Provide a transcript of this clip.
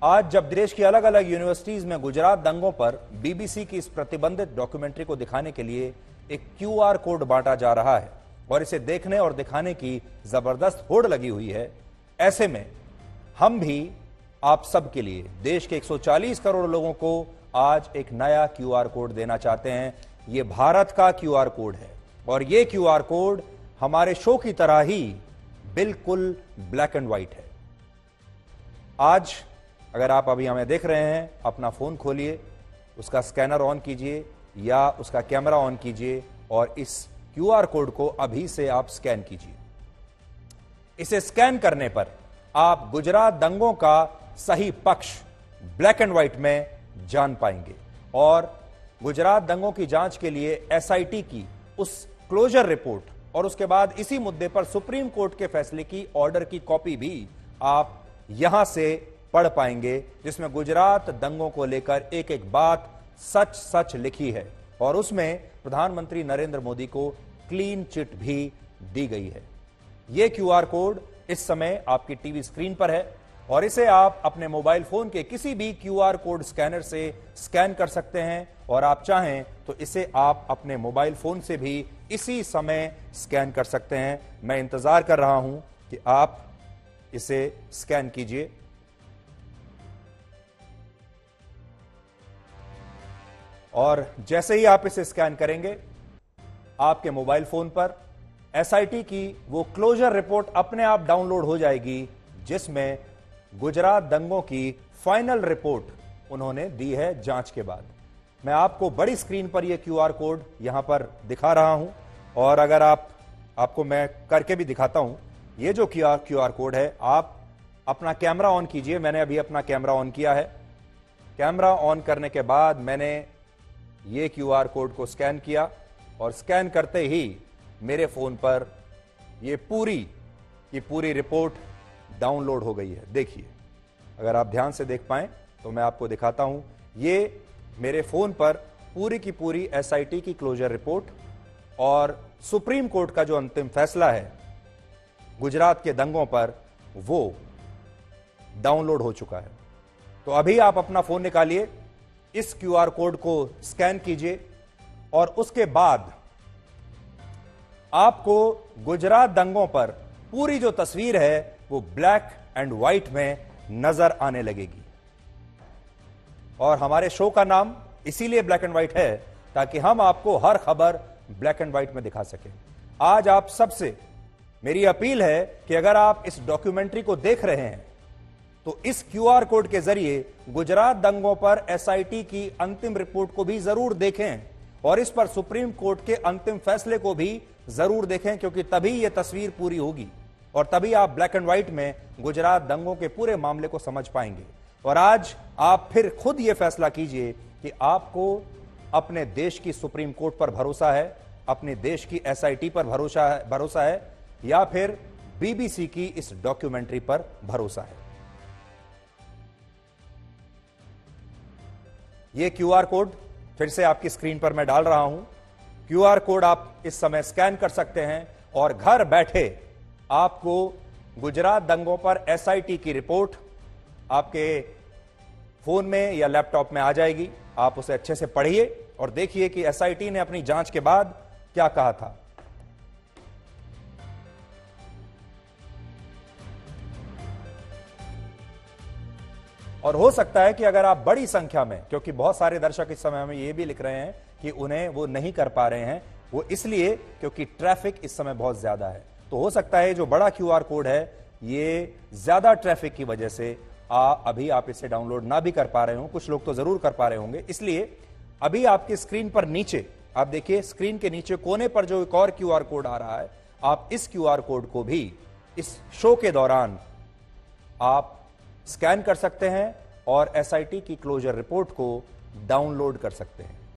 आज जब देश की अलग अलग यूनिवर्सिटीज में गुजरात दंगों पर बीबीसी की इस प्रतिबंधित डॉक्यूमेंट्री को दिखाने के लिए एक क्यूआर कोड बांटा जा रहा है और इसे देखने और दिखाने की जबरदस्त होड़ लगी हुई है, ऐसे में हम भी आप सब के लिए देश के 140 करोड़ लोगों को आज एक नया क्यूआर कोड देना चाहते हैं। यह भारत का क्यूआर कोड है और यह क्यूआर कोड हमारे शो की तरह ही बिल्कुल ब्लैक एंड व्हाइट है। आज अगर आप अभी हमें देख रहे हैं, अपना फोन खोलिए, उसका स्कैनर ऑन कीजिए या उसका कैमरा ऑन कीजिए और इस क्यूआर कोड को अभी से आप स्कैन कीजिए। इसे स्कैन करने पर आप गुजरात दंगों का सही पक्ष ब्लैक एंड व्हाइट में जान पाएंगे और गुजरात दंगों की जांच के लिए एसआईटी की उस क्लोजर रिपोर्ट और उसके बाद इसी मुद्दे पर सुप्रीम कोर्ट के फैसले की ऑर्डर की कॉपी भी आप यहां से पढ़ पाएंगे, जिसमें गुजरात दंगों को लेकर एक एक बात सच सच लिखी है और उसमें प्रधानमंत्री नरेंद्र मोदी को क्लीन चिट भी दी गई है। यह क्यूआर कोड इस समय आपकी टीवी स्क्रीन पर है और इसे आप अपने मोबाइल फोन के किसी भी क्यूआर कोड स्कैनर से स्कैन कर सकते हैं और आप चाहें तो इसे आप अपने मोबाइल फोन से भी इसी समय स्कैन कर सकते हैं। मैं इंतजार कर रहा हूं कि आप इसे स्कैन कीजिए। और जैसे ही आप इसे स्कैन करेंगे, आपके मोबाइल फोन पर एसआईटी की वो क्लोजर रिपोर्ट अपने आप डाउनलोड हो जाएगी, जिसमें गुजरात दंगों की फाइनल रिपोर्ट उन्होंने दी है जांच के बाद। मैं आपको बड़ी स्क्रीन पर यह क्यूआर कोड यहां पर दिखा रहा हूं और अगर आपको मैं करके भी दिखाता हूं। यह जो क्यूआर कोड है, आप अपना कैमरा ऑन कीजिए। मैंने अभी अपना कैमरा ऑन किया है। कैमरा ऑन करने के बाद मैंने ये क्यूआर कोड को स्कैन किया और स्कैन करते ही मेरे फोन पर ये पूरी रिपोर्ट डाउनलोड हो गई है। देखिए, अगर आप ध्यान से देख पाएं तो मैं आपको दिखाता हूं। ये मेरे फोन पर पूरी की पूरी एसआईटी की क्लोजर रिपोर्ट और सुप्रीम कोर्ट का जो अंतिम फैसला है गुजरात के दंगों पर, वो डाउनलोड हो चुका है। तो अभी आप अपना फोन निकालिए, इस क्यूआर कोड को स्कैन कीजिए और उसके बाद आपको गुजरात दंगों पर पूरी जो तस्वीर है वो ब्लैक एंड व्हाइट में नजर आने लगेगी। और हमारे शो का नाम इसीलिए ब्लैक एंड व्हाइट है ताकि हम आपको हर खबर ब्लैक एंड व्हाइट में दिखा सकें। आज आप सबसे मेरी अपील है कि अगर आप इस डॉक्यूमेंट्री को देख रहे हैं तो इस क्यूआर कोड के जरिए गुजरात दंगों पर एसआईटी की अंतिम रिपोर्ट को भी जरूर देखें और इस पर सुप्रीम कोर्ट के अंतिम फैसले को भी जरूर देखें, क्योंकि तभी यह तस्वीर पूरी होगी और तभी आप ब्लैक एंड व्हाइट में गुजरात दंगों के पूरे मामले को समझ पाएंगे। और आज आप फिर खुद यह फैसला कीजिए कि आपको अपने देश की सुप्रीम कोर्ट पर भरोसा है, अपने देश की एसआईटी पर भरोसा है या फिर बीबीसी की इस डॉक्यूमेंट्री पर भरोसा है। यह क्यूआर कोड फिर से आपकी स्क्रीन पर मैं डाल रहा हूं। क्यूआर कोड आप इस समय स्कैन कर सकते हैं और घर बैठे आपको गुजरात दंगों पर एसआईटी की रिपोर्ट आपके फोन में या लैपटॉप में आ जाएगी। आप उसे अच्छे से पढ़िए और देखिए कि एसआईटी ने अपनी जांच के बाद क्या कहा था। और हो सकता है कि अगर आप बड़ी संख्या में, क्योंकि बहुत सारे दर्शक इस समय हमें यह भी लिख रहे हैं कि उन्हें वो नहीं कर पा रहे हैं, वो इसलिए क्योंकि ट्रैफिक इस समय बहुत ज्यादा है। तो हो सकता है जो बड़ा क्यूआर कोड है ये ज्यादा ट्रैफिक की वजह से अभी आप इसे डाउनलोड ना भी कर पा रहे हो। कुछ लोग तो जरूर कर पा रहे होंगे। इसलिए अभी आपकी स्क्रीन पर नीचे आप देखिए, स्क्रीन के नीचे कोने पर जो एक और क्यूआर कोड आ रहा है, आप इस क्यूआर कोड को भी इस शो के दौरान आप स्कैन कर सकते हैं और एसआईटी की क्लोजर रिपोर्ट को डाउनलोड कर सकते हैं।